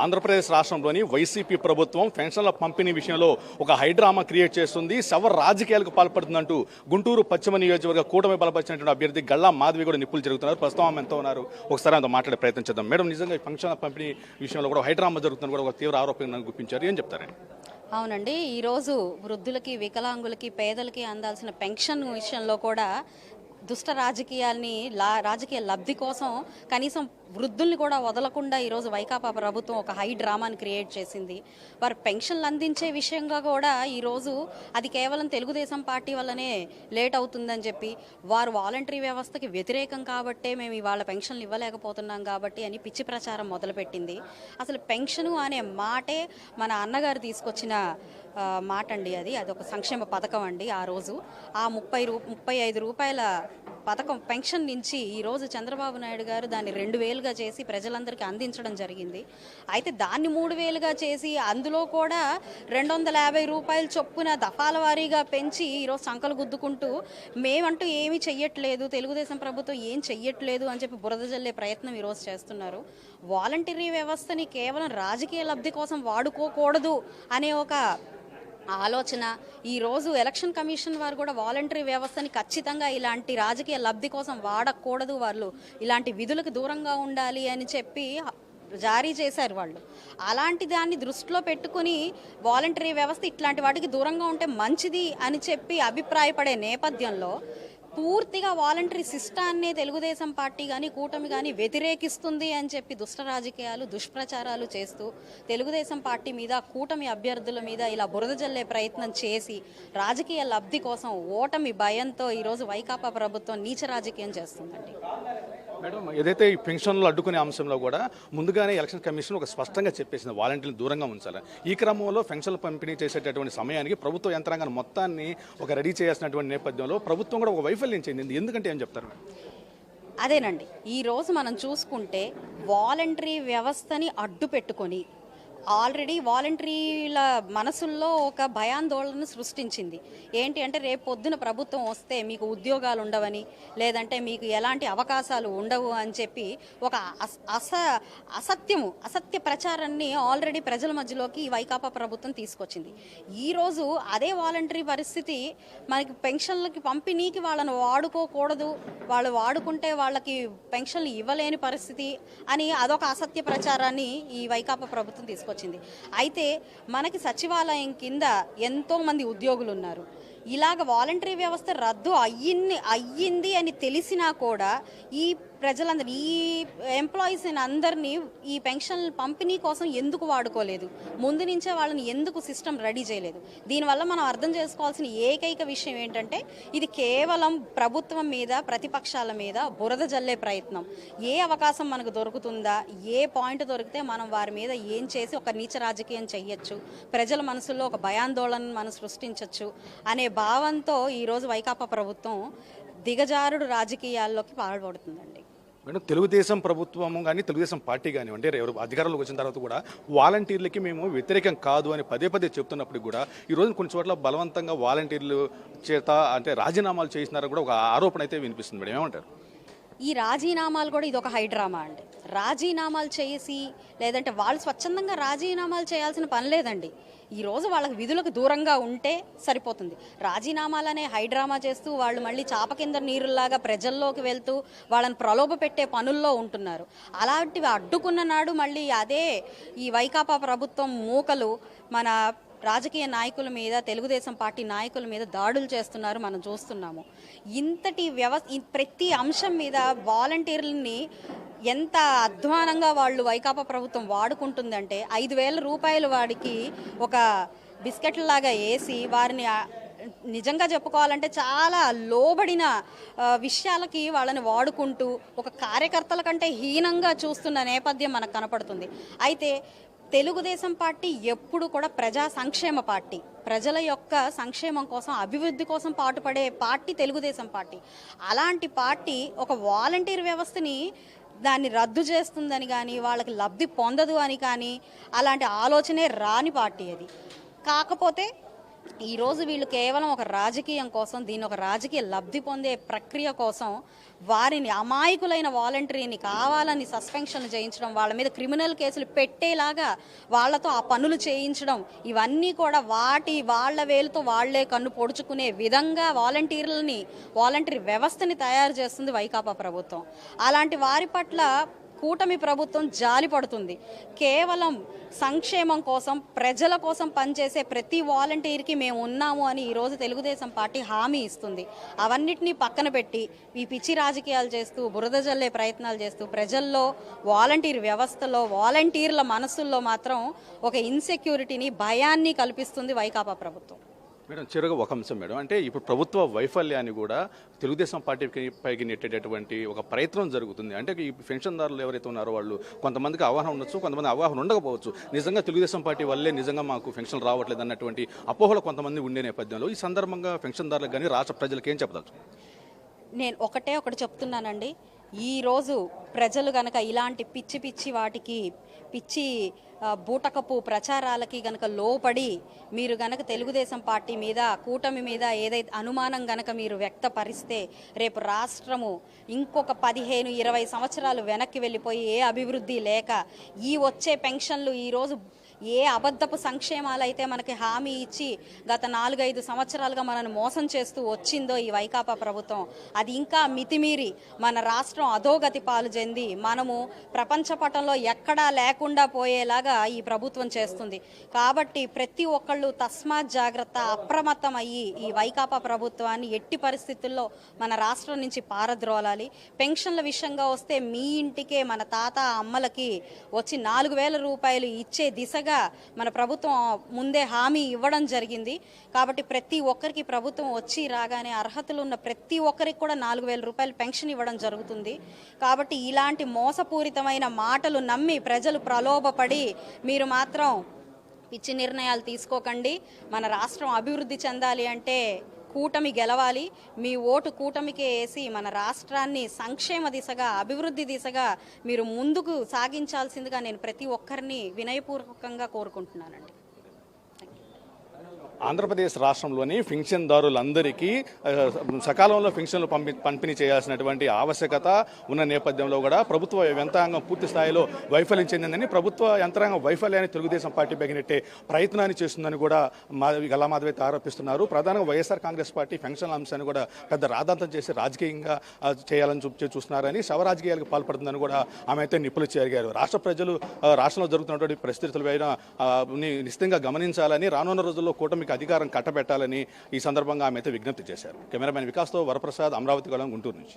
ఆంధ్రప్రదేశ్ రాష్ట్రంలోని వైసీపీ ప్రభుత్వం పెన్షన్ల పంపిణీ విషయంలో ఒక హైడ్రామా క్రియేట్ చేస్తుంది. శవ రాజకీయాలకు పాల్పడుతుందంటూ గుంటూరు పశ్చిమ నియోజకవర్గ కూటమి బలపరిచినటువంటి అభ్యర్థి గల్లా మాధవి కూడా నిప్పులు జరుగుతున్నారు. ప్రస్తుతం ఆమె ఎంతో ఉన్నారు, ఒకసారి అంతా మాట్లాడే ప్రయత్నం చేద్దాం. మేడం, నిజంగా ఈ పెన్షన్ల పంపిణీ విషయంలో కూడా హైడ్రామా జరుగుతుందని కూడా ఒక తీవ్ర ఆరోపణ గుప్పించారు, ఏం చెప్తారండి? అవునండి, ఈరోజు వృద్ధులకి, వికలాంగులకి, పేదలకి అందాల్సిన పెన్షన్ విషయంలో కూడా దుష్ట రాజకీయాల్ని రాజకీయ లబ్ధి కోసం కనీసం వృద్ధుల్ని కూడా వదలకుండా ఈరోజు వైకాపా ప్రభుత్వం ఒక హై డ్రామాని క్రియేట్ చేసింది. వారు పెన్షన్లు అందించే విషయంగా కూడా ఈరోజు అది కేవలం తెలుగుదేశం పార్టీ వల్లనే లేట్ అవుతుందని చెప్పి, వారు వాలంటరీ వ్యవస్థకి వ్యతిరేకం కాబట్టే మేము ఇవాళ పెన్షన్లు ఇవ్వలేకపోతున్నాం కాబట్టి అని పిచ్చి ప్రచారం మొదలుపెట్టింది. అసలు పెన్షను అనే మాటే మన అన్నగారు తీసుకొచ్చిన మాట అండి. అది ఒక సంక్షేమ పథకం అండి. ఆ రోజు ఆ 35 రూపాయల పథకం పెన్షన్ నుంచి ఈరోజు చంద్రబాబు నాయుడు గారు దాన్ని 2000గా చేసి ప్రజలందరికీ అందించడం జరిగింది. అయితే దాన్ని 3000గా చేసి అందులో కూడా 250 రూపాయల చొప్పున దఫాల వారీగా పెంచి ఈరోజు సంకలు గుద్దుకుంటూ మేమంటూ ఏమీ చెయ్యట్లేదు, తెలుగుదేశం ప్రభుత్వం ఏం చెయ్యట్లేదు అని చెప్పి బురద జల్లే ప్రయత్నం ఈరోజు చేస్తున్నారు. వాలంటరీ వ్యవస్థని కేవలం రాజకీయ లబ్ధి కోసం వాడుకోకూడదు అనే ఒక ఆలోచన. ఈరోజు ఎలక్షన్ కమిషన్ వారు కూడా వాలంటరీ వ్యవస్థని ఖచ్చితంగా ఇలాంటి రాజకీయ లబ్ధి కోసం వాడకూడదు, వాళ్ళు ఇలాంటి విధులకు దూరంగా ఉండాలి అని చెప్పి జారీ చేశారు వాళ్ళు. అలాంటి దాన్ని దృష్టిలో పెట్టుకుని వాలంటరీ వ్యవస్థ ఇట్లాంటి వాటికి దూరంగా ఉంటే మంచిది అని చెప్పి అభిప్రాయపడే నేపథ్యంలో పూర్తిగా వాలంటరీ సిస్టాన్నే తెలుగుదేశం పార్టీ కానీ కూటమి కానీ వ్యతిరేకిస్తుంది అని చెప్పి దుష్ట రాజకీయాలు, దుష్ప్రచారాలు చేస్తూ తెలుగుదేశం పార్టీ మీద, కూటమి అభ్యర్థుల మీద ఇలా బురద జల్లే ప్రయత్నం చేసి రాజకీయ లబ్ధి కోసం ఓటమి భయంతో ఈరోజు వైకాపా ప్రభుత్వం నీచ రాజకీయం చేస్తుందండి. మేడం, ఏదైతే ఈ పెన్షన్లు అడ్డుకునే అంశంలో కూడా ముందుగానే ఎలక్షన్ కమిషన్ ఒక స్పష్టంగా చెప్పేసింది వాలంటీర్లు దూరంగా ఉంచాలి. ఈ క్రమంలో పెన్షన్లు పంపిణీ చేసేటటువంటి సమయానికి ప్రభుత్వ యంత్రాంగాన్ని మొత్తాన్ని ఒక రెడీ చేయాల్సినటువంటి నేపథ్యంలో ప్రభుత్వం కూడా ఒక వైఫల్యం చెందింది. ఎందుకంటే ఏం చెప్తారు? అదేనండి, ఈరోజు మనం చూసుకుంటే వాలంటరీ వ్యవస్థని అడ్డు పెట్టుకొని ఆల్రెడీ వాలంటరీల మనసుల్లో ఒక భయాందోళనను సృష్టించింది. ఏంటి అంటే రేపు పొద్దున ప్రభుత్వం వస్తే మీకు ఉద్యోగాలు ఉండవని, లేదంటే మీకు ఎలాంటి అవకాశాలు ఉండవు అని చెప్పి ఒక అసత్య ప్రచారాన్ని ఆల్రెడీ ప్రజల మధ్యలోకి వైకాపా ప్రభుత్వం తీసుకొచ్చింది. ఈరోజు అదే వాలంటరీ పరిస్థితి మనకి పెన్షన్లకి పంపిణీకి వాళ్ళను వాడుకోకూడదు, వాళ్ళు వాడుకుంటే వాళ్ళకి పెన్షన్లు ఇవ్వలేని పరిస్థితి అని అదొక అసత్య ప్రచారాన్ని ఈ వైకాపా ప్రభుత్వం తీసుకొచ్చింది. అయితే మనకి సచివాలయం కింద ఎంతో మంది ఉద్యోగులు ఉన్నారు. ఇలాగ వాలంటరీ వ్యవస్థ రద్దు అయ్యింది అని తెలిసినా కూడా ఈ ప్రజలందరినీ, ఈ ఎంప్లాయీస్ అందరినీ ఈ పెన్షన్ పంపిణీ కోసం ఎందుకు వాడుకోలేదు, ముందు నుంచే వాళ్ళని ఎందుకు సిస్టమ్ రెడీ చేయలేదు? దీనివల్ల మనం అర్థం చేసుకోవాల్సిన ఏకైక విషయం ఏంటంటే ఇది కేవలం ప్రభుత్వం మీద, ప్రతిపక్షాల మీద బురద జల్లే ప్రయత్నం. ఏ అవకాశం మనకు దొరుకుతుందా, ఏ పాయింట్ దొరికితే మనం వారి మీద ఏం చేసి ఒక నీచ రాజకీయం చెయ్యొచ్చు, ప్రజల మనసుల్లో ఒక భయాందోళన మనం సృష్టించవచ్చు అనే భావంతో ఈరోజు వైకాపా ప్రభుత్వం దిగజారుడు రాజకీయాల్లోకి పాల్పడుతుందండి. మేడం, తెలుగుదేశం ప్రభుత్వం కానీ తెలుగుదేశం పార్టీ కానివ్వండి, ఎవరు అధికారంలోకి వచ్చిన తర్వాత కూడా వాలంటీర్లకి మేము వ్యతిరేకం కాదు అని పదే చెప్తున్నప్పుడు కూడా ఈరోజు కొన్ని చోట్ల బలవంతంగా వాలంటీర్లు చేత అంటే రాజీనామాలు చేసినారని కూడా ఒక ఆరోపణ అయితే వినిపిస్తుంది. మేడం, ఏమంటారు? ఈ రాజీనామాలు కూడా ఇది ఒక హైడ్రామా అండి. రాజీనామాలు చేసి, లేదంటే వాళ్ళు స్వచ్ఛందంగా రాజీనామాలు చేయాల్సిన పని లేదండి. ఈరోజు వాళ్ళకి విధులకు దూరంగా ఉంటే సరిపోతుంది. రాజీనామాలనే హైడ్రామా చేస్తూ వాళ్ళు మళ్ళీ చాప కింద నీరులాగా ప్రజల్లోకి వెళ్తూ వాళ్ళని ప్రలోభ పెట్టే పనుల్లో ఉంటున్నారు. అలాంటివి అడ్డుకున్న నాడు మళ్ళీ అదే ఈ వైకాపా ప్రభుత్వం మూకలు మన రాజకీయ నాయకుల మీద, తెలుగుదేశం పార్టీ నాయకుల మీద దాడులు చేస్తున్నారు, మనం చూస్తున్నాము. ఇంతటి ప్రతి అంశం మీద వాలంటీర్లని ఎంత అధ్వానంగా వాళ్ళు వైకాపా ప్రభుత్వం వాడుకుంటుందంటే 5,000 రూపాయలు వాడికి ఒక బిస్కెట్లలాగా వేసి వారిని నిజంగా చెప్పుకోవాలంటే చాలా లోబడిన విషయాలకి వాళ్ళని వాడుకుంటూ ఒక కార్యకర్తల కంటే హీనంగా చూస్తున్న నేపథ్యం మనకు కనపడుతుంది. అయితే తెలుగుదేశం పార్టీ ఎప్పుడు కూడా ప్రజా సంక్షేమ పార్టీ, ప్రజల యొక్క సంక్షేమం కోసం, అభివృద్ధి కోసం పాటుపడే పార్టీ తెలుగుదేశం పార్టీ. అలాంటి పార్టీ ఒక వాలంటీర్ వ్యవస్థని దాన్ని రద్దు చేస్తుందని కానీ, వాళ్ళకి లబ్ధి పొందదు అని కానీ అలాంటి ఆలోచనే రాని పార్టీ అది. కాకపోతే ఈరోజు వీళ్ళు కేవలం ఒక రాజకీయం కోసం, దీన్ని ఒక రాజకీయ లబ్ధి పొందే ప్రక్రియ కోసం వారిని అమాయకులైన వాలంటీర్ని కావాలని సస్పెన్షన్లు చేయించడం, వాళ్ళ మీద క్రిమినల్ కేసులు పెట్టేలాగా వాళ్ళతో ఆ పనులు చేయించడం, ఇవన్నీ కూడా వాళ్ళ వేలుతో వాళ్లే కన్ను పొడుచుకునే విధంగా వాలంటీర్ వ్యవస్థని తయారు చేస్తుంది వైకాపా ప్రభుత్వం. అలాంటి వారి పట్ల కూటమి ప్రభుత్వం జాలి పడుతుంది. కేవలం సంక్షేమం కోసం, ప్రజల కోసం పనిచేసే ప్రతి వాలంటీర్కి మేము ఉన్నాము అని ఈరోజు తెలుగుదేశం పార్టీ హామీ ఇస్తుంది. అవన్నిటినీ పక్కన పెట్టి ఈ పిచ్చి రాజకీయాలు చేస్తూ, బురద జల్లే ప్రయత్నాలు చేస్తూ ప్రజల్లో, వాలంటీర్ వ్యవస్థలో, వాలంటీర్ల మనసుల్లో మాత్రం ఒక ఇన్సెక్యూరిటీని, భయాన్ని కల్పిస్తుంది వైకాపా ప్రభుత్వం. మేడం, చివరిగా ఒక అంశం మేడం, అంటే ఇప్పుడు ప్రభుత్వ వైఫల్యాన్ని కూడా తెలుగుదేశం పార్టీకి పైకి నెట్టేటటువంటి ఒక ప్రయత్నం జరుగుతుంది. అంటే ఈ పెన్షన్దారులు ఎవరైతే ఉన్నారో వాళ్ళు కొంతమందికి అవగాహన ఉండొచ్చు, కొంతమంది అవగాహన ఉండకపోవచ్చు. నిజంగా తెలుగుదేశం పార్టీ వల్లే నిజంగా మాకు పెన్షన్ రావట్లేదు అన్నటువంటి అపోహలు కొంతమంది ఉండే నేపథ్యంలో ఈ సందర్భంగా పెన్షన్దారులకు కానీ రాష్ట్ర ప్రజలకు ఏం చెప్పదలుచు? నేను ఒకటి చెప్తున్నానండి. ఈరోజు ప్రజలు గనక ఇలాంటి పిచ్చి వాటికి, పిచ్చి బూటకపు ప్రచారాలకి గనక లోపడి మీరు గనక తెలుగుదేశం పార్టీ మీద, కూటమి మీద ఏదైతే అనుమానం గనక మీరు వ్యక్తపరిస్తే రేపు రాష్ట్రము ఇంకొక 15-20 సంవత్సరాలు వెనక్కి వెళ్ళిపోయి ఏ అభివృద్ధి లేక, ఈ వచ్చే పెన్షన్లు ఈరోజు ఏ అబద్ధపు సంక్షేమాలు అయితే మనకి హామీ ఇచ్చి గత 4-5 సంవత్సరాలుగా మనల్ని మోసం చేస్తూ వచ్చిందో ఈ వైకాపా ప్రభుత్వం, అది ఇంకా మితిమీరి మన రాష్ట్రం అధోగతి పాలు చెంది మనము ప్రపంచ పటంలో ఎక్కడా లేకుండా పోయేలాగా ఈ ప్రభుత్వం చేస్తుంది. కాబట్టి ప్రతి ఒక్కళ్ళు తస్మాత్ జాగ్రత్త, అప్రమత్తమయ్యి ఈ వైకాపా ప్రభుత్వాన్ని ఎట్టి పరిస్థితుల్లో మన రాష్ట్రం నుంచి పారద్రోలాలి. పెన్షన్ల విషయంగా వస్తే మీ ఇంటికే మన తాత అమ్మలకి వచ్చి 4,000 రూపాయలు ఇచ్చే దిశగా మన ప్రభుత్వం ముందే హామీ ఇవ్వడం జరిగింది. కాబట్టి ప్రతి ఒక్కరికి ప్రభుత్వం వచ్చి రాగానే అర్హతలు ఉన్న ప్రతి ఒక్కరికి కూడా 4,000 రూపాయలు పెన్షన్ ఇవ్వడం జరుగుతుంది. కాబట్టి ఇలాంటి మోసపూరితమైన మాటలు నమ్మి ప్రజలు ప్రలోభపడి మీరు మాత్రం పిచ్చి నిర్ణయాలు తీసుకోకండి. మన రాష్ట్రం అభివృద్ధి చెందాలి అంటే కూటమి గెలవాలి. మీ ఓటు కూటమికే వేసి మన రాష్ట్రాన్ని సంక్షేమ దిశగా, అభివృద్ధి దిశగా మీరు ముందుకు సాగించాల్సిందిగా నేను ప్రతి ఒక్కరిని వినయపూర్వకంగా కోరుకుంటున్నానండి. ఆంధ్రప్రదేశ్ రాష్ట్రంలోని పెన్షన్దారులందరికీ సకాలంలో పెన్షన్లు పంపిణీ చేయాల్సినటువంటి ఆవశ్యకత ఉన్న నేపథ్యంలో కూడా ప్రభుత్వ యంత్రాంగం పూర్తి స్థాయిలో వైఫల్యం చెందిందని, ప్రభుత్వ యంత్రాంగం వైఫల్యాన్ని తెలుగుదేశం పార్టీ బెగినెట్టే ప్రయత్నాన్ని చేస్తుందని కూడా గల్లా మాధవి ఆరోపిస్తున్నారు. ప్రధానంగా వైఎస్ఆర్ కాంగ్రెస్ పార్టీ పెన్షన్ అంశాన్ని కూడా పెద్ద రాద్ధాంతం చేసి రాజకీయంగా చేయాలని చూస్తున్నారని, శవ రాజకీయాలకు పాల్పడుతుందని కూడా ఆమె అయితే నిప్పులు చేరిగారు. రాష్ట్ర ప్రజలు రాష్ట్రంలో జరుగుతున్నటువంటి పరిస్థితులపైన నిశ్చితంగా గమనించాలని, రానున్న రోజుల్లో కూటమి అధికారం కట్టబెట్టాలని ఈ సందర్భంగా ఆమె అయితే విజ్ఞప్తి చేశారు. కెమెరామెన్ వికాస్తో వరప్రసాద్, అమరావతి గళం, గుంటూరు నుంచి.